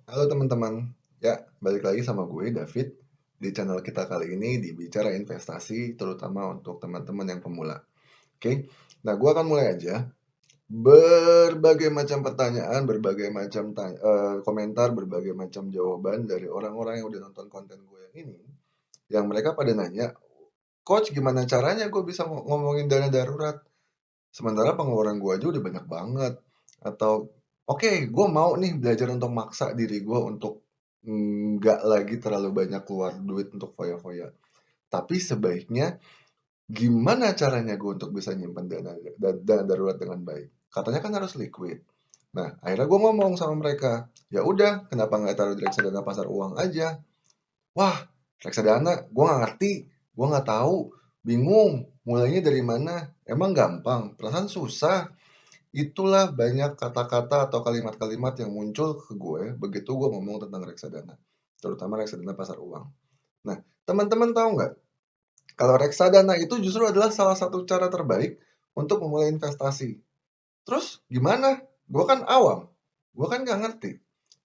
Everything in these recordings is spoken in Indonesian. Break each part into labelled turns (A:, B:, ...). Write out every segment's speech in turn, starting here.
A: Halo teman-teman, ya balik lagi sama gue David di channel kita kali ini di Bicara Investasi, terutama untuk teman-teman yang pemula. Oke, nah gue akan mulai aja. Berbagai macam pertanyaan, berbagai macam komentar, berbagai macam jawaban dari orang-orang yang udah nonton konten gue yang ini, yang mereka pada nanya, Coach gimana caranya gue bisa ngomongin dana darurat? Sementara pengeluaran gue aja udah banyak banget. Atau, oke, gue mau nih belajar untuk maksa diri gue untuk nggak lagi terlalu banyak keluar duit untuk foya-foya. Tapi sebaiknya gimana caranya gue untuk bisa nyimpen dana darurat dengan baik? Katanya kan harus liquid. Nah, akhirnya gue ngomong sama mereka, ya udah, kenapa nggak taruh di reksadana pasar uang aja? Wah, reksadana, gue nggak ngerti, gue nggak tahu, bingung, mulainya dari mana? Emang gampang? Perasaan susah. Itulah banyak kata-kata atau kalimat-kalimat yang muncul ke gue begitu gue ngomong tentang reksadana, terutama reksadana pasar uang. Nah, teman-teman tahu nggak, kalau reksadana itu justru adalah salah satu cara terbaik untuk memulai investasi. Terus gimana? Gue kan awam, gue kan nggak ngerti.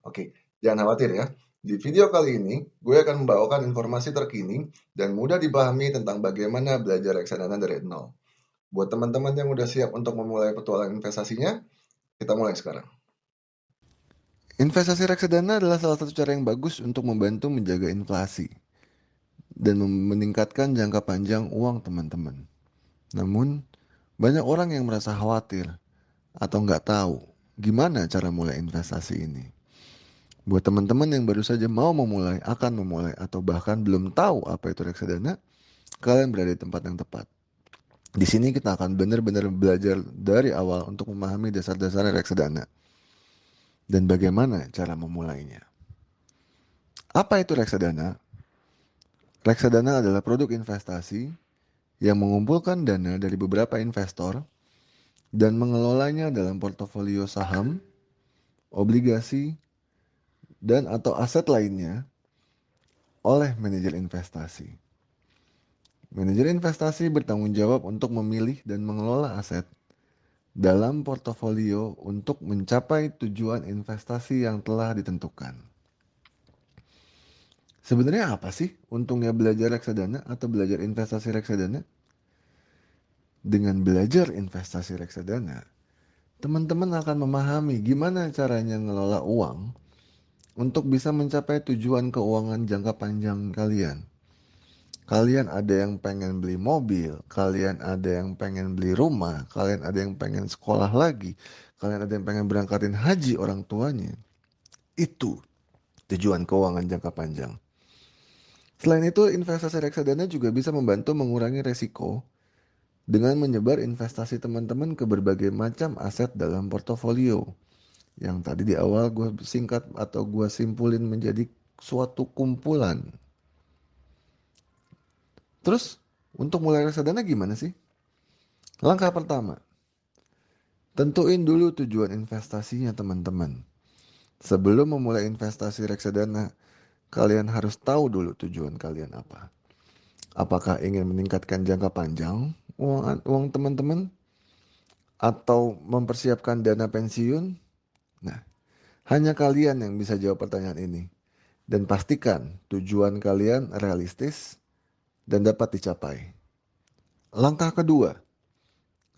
A: Oke, jangan khawatir ya. Di video kali ini, gue akan membawakan informasi terkini dan mudah dipahami tentang bagaimana belajar reksadana dari nol. Buat teman-teman yang udah siap untuk memulai petualangan investasinya, kita mulai sekarang. Investasi reksadana adalah salah satu cara yang bagus untuk membantu menjaga inflasi dan meningkatkan jangka panjang uang teman-teman. Namun, banyak orang yang merasa khawatir atau nggak tahu gimana cara mulai investasi ini. Buat teman-teman yang baru saja mau memulai, akan memulai, atau bahkan belum tahu apa itu reksadana, kalian berada di tempat yang tepat. Di sini kita akan benar-benar belajar dari awal untuk memahami dasar-dasar reksadana dan bagaimana cara memulainya. Apa itu reksadana? Reksadana adalah produk investasi yang mengumpulkan dana dari beberapa investor dan mengelolanya dalam portofolio saham, obligasi, dan atau aset lainnya oleh manajer investasi. Manajer investasi bertanggung jawab untuk memilih dan mengelola aset dalam portofolio untuk mencapai tujuan investasi yang telah ditentukan. Sebenarnya apa sih untungnya belajar reksadana atau belajar investasi reksadana? Dengan belajar investasi reksadana, teman-teman akan memahami gimana caranya ngelola uang untuk bisa mencapai tujuan keuangan jangka panjang kalian. Kalian ada yang pengen beli mobil, kalian ada yang pengen beli rumah, kalian ada yang pengen sekolah lagi, kalian ada yang pengen berangkatin haji orang tuanya. Itu tujuan keuangan jangka panjang. Selain itu, investasi reksadana juga bisa membantu mengurangi resiko dengan menyebar investasi teman-teman ke berbagai macam aset dalam portofolio. Yang tadi di awal gue singkat atau gue simpulin menjadi suatu kumpulan. Terus, untuk mulai reksadana gimana sih? Langkah pertama, tentuin dulu tujuan investasinya teman-teman. Sebelum memulai investasi reksadana, kalian harus tahu dulu tujuan kalian apa. Apakah ingin meningkatkan jangka panjang uang teman-teman? Atau mempersiapkan dana pensiun? Nah, hanya kalian yang bisa jawab pertanyaan ini. Dan pastikan tujuan kalian realistis dan dapat dicapai. Langkah kedua,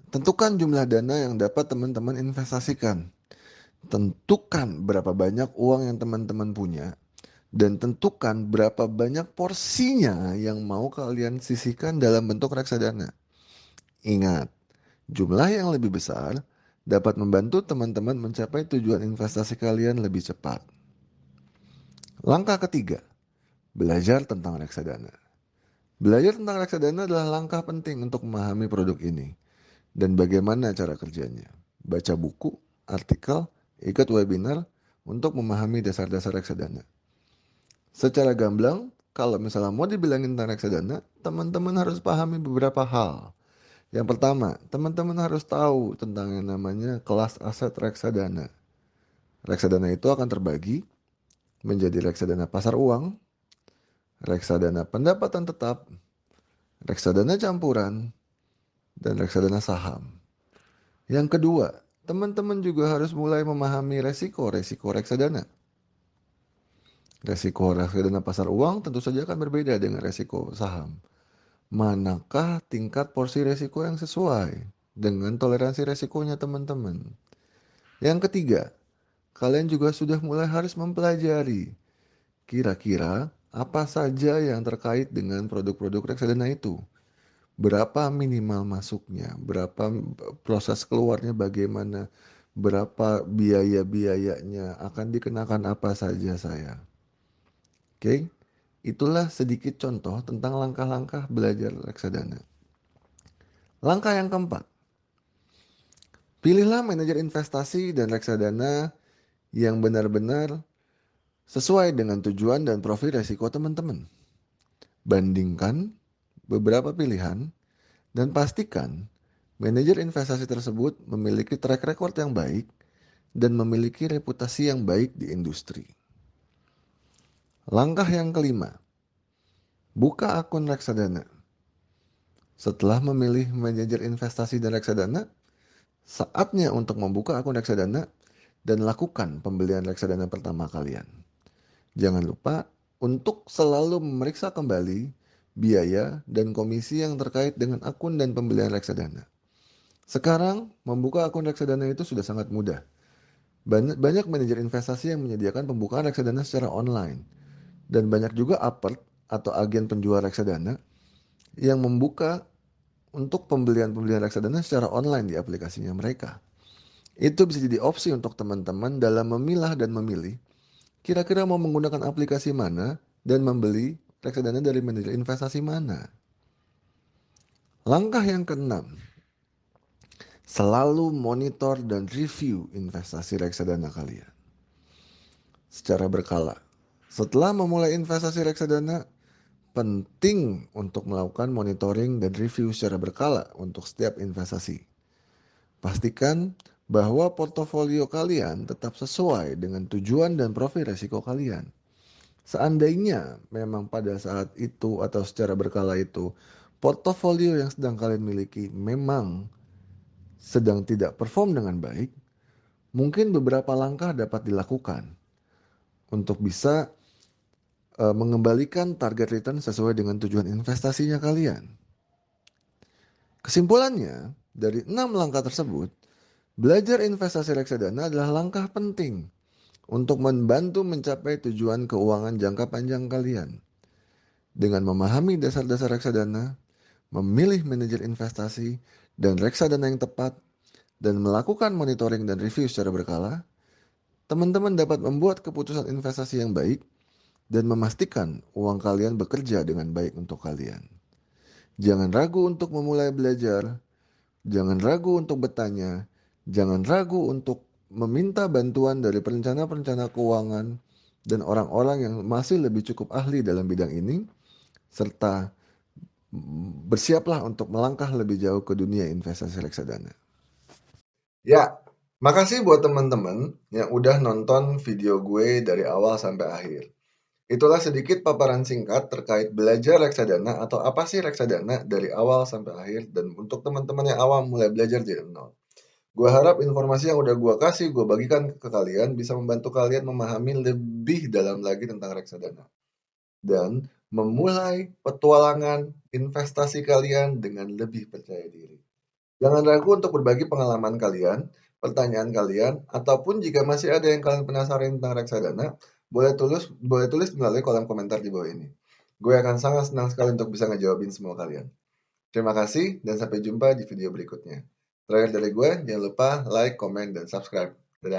A: tentukan jumlah dana yang dapat teman-teman investasikan. Tentukan berapa banyak uang yang teman-teman punya dan tentukan berapa banyak porsinya yang mau kalian sisihkan dalam bentuk reksadana. Ingat, jumlah yang lebih besar dapat membantu teman-teman mencapai tujuan investasi kalian lebih cepat. Langkah ketiga, belajar tentang reksadana. Belajar tentang reksadana adalah langkah penting untuk memahami produk ini dan bagaimana cara kerjanya. Baca buku, artikel, ikut webinar untuk memahami dasar-dasar reksadana. Secara gamblang, kalau misalnya mau dibilangin tentang reksadana, teman-teman harus pahami beberapa hal. Yang pertama, teman-teman harus tahu tentang yang namanya kelas aset reksadana. Reksadana itu akan terbagi menjadi reksadana pasar uang, reksadana pendapatan tetap, reksadana campuran, dan reksadana saham. Yang kedua, teman-teman juga harus mulai memahami resiko-resiko reksadana. Resiko reksadana pasar uang tentu saja akan berbeda dengan resiko saham. Manakah tingkat porsi resiko yang sesuai dengan toleransi resikonya teman-teman? Yang ketiga, kalian juga sudah mulai harus mempelajari kira-kira apa saja yang terkait dengan produk-produk reksadana itu. Berapa minimal masuknya, berapa proses keluarnya bagaimana, berapa biaya-biayanya, akan dikenakan apa saja saya. Oke, itulah sedikit contoh tentang langkah-langkah belajar reksadana. Langkah yang keempat, pilihlah manajer investasi dan reksadana yang benar-benar sesuai dengan tujuan dan profil resiko teman-teman. Bandingkan beberapa pilihan dan pastikan manajer investasi tersebut memiliki track record yang baik dan memiliki reputasi yang baik di industri. Langkah yang kelima, buka akun reksadana. Setelah memilih manajer investasi dan reksadana, saatnya untuk membuka akun reksadana dan lakukan pembelian reksadana pertama kalian. Jangan lupa untuk selalu memeriksa kembali biaya dan komisi yang terkait dengan akun dan pembelian reksadana. Sekarang, membuka akun reksadana itu sudah sangat mudah. Banyak manajer investasi yang menyediakan pembukaan reksadana secara online. Dan banyak juga apert atau agen penjual reksadana yang membuka untuk pembelian-pembelian reksadana secara online di aplikasinya mereka. Itu bisa jadi opsi untuk teman-teman dalam memilah dan memilih kira-kira mau menggunakan aplikasi mana dan membeli reksadana dari manajer investasi mana. Langkah yang keenam, selalu monitor dan review investasi reksadana kalian secara berkala. Setelah memulai investasi reksadana, penting untuk melakukan monitoring dan review secara berkala untuk setiap investasi. Pastikan bahwa portofolio kalian tetap sesuai dengan tujuan dan profil resiko kalian. Seandainya memang pada saat itu atau secara berkala itu, portofolio yang sedang kalian miliki memang sedang tidak perform dengan baik, mungkin beberapa langkah dapat dilakukan untuk bisa mengembalikan target return sesuai dengan tujuan investasinya kalian. Kesimpulannya, dari 6 langkah tersebut, belajar investasi reksadana adalah langkah penting untuk membantu mencapai tujuan keuangan jangka panjang kalian. Dengan memahami dasar-dasar reksadana, memilih manajer investasi dan reksadana yang tepat, dan melakukan monitoring dan review secara berkala, teman-teman dapat membuat keputusan investasi yang baik dan memastikan uang kalian bekerja dengan baik untuk kalian. Jangan ragu untuk memulai belajar, jangan ragu untuk bertanya, jangan ragu untuk meminta bantuan dari perencana-perencana keuangan dan orang-orang yang masih lebih cukup ahli dalam bidang ini, serta bersiaplah untuk melangkah lebih jauh ke dunia investasi reksadana. Ya, makasih buat teman-teman yang udah nonton video gue dari awal sampai akhir. Itulah sedikit paparan singkat terkait belajar reksadana atau apa sih reksadana dari awal sampai akhir, dan untuk teman-teman yang awam mulai belajar dari nol. Gue harap informasi yang udah gue kasih, gue bagikan ke kalian bisa membantu kalian memahami lebih dalam lagi tentang reksadana. Dan memulai petualangan investasi kalian dengan lebih percaya diri. Jangan ragu untuk berbagi pengalaman kalian, pertanyaan kalian, ataupun jika masih ada yang kalian penasaran tentang reksadana, boleh tulis melalui kolom komentar di bawah ini. Gue akan sangat senang sekali untuk bisa ngejawabin semua kalian. Terima kasih dan sampai jumpa di video berikutnya. Terakhir dari gue, jangan lupa like, komen, dan subscribe.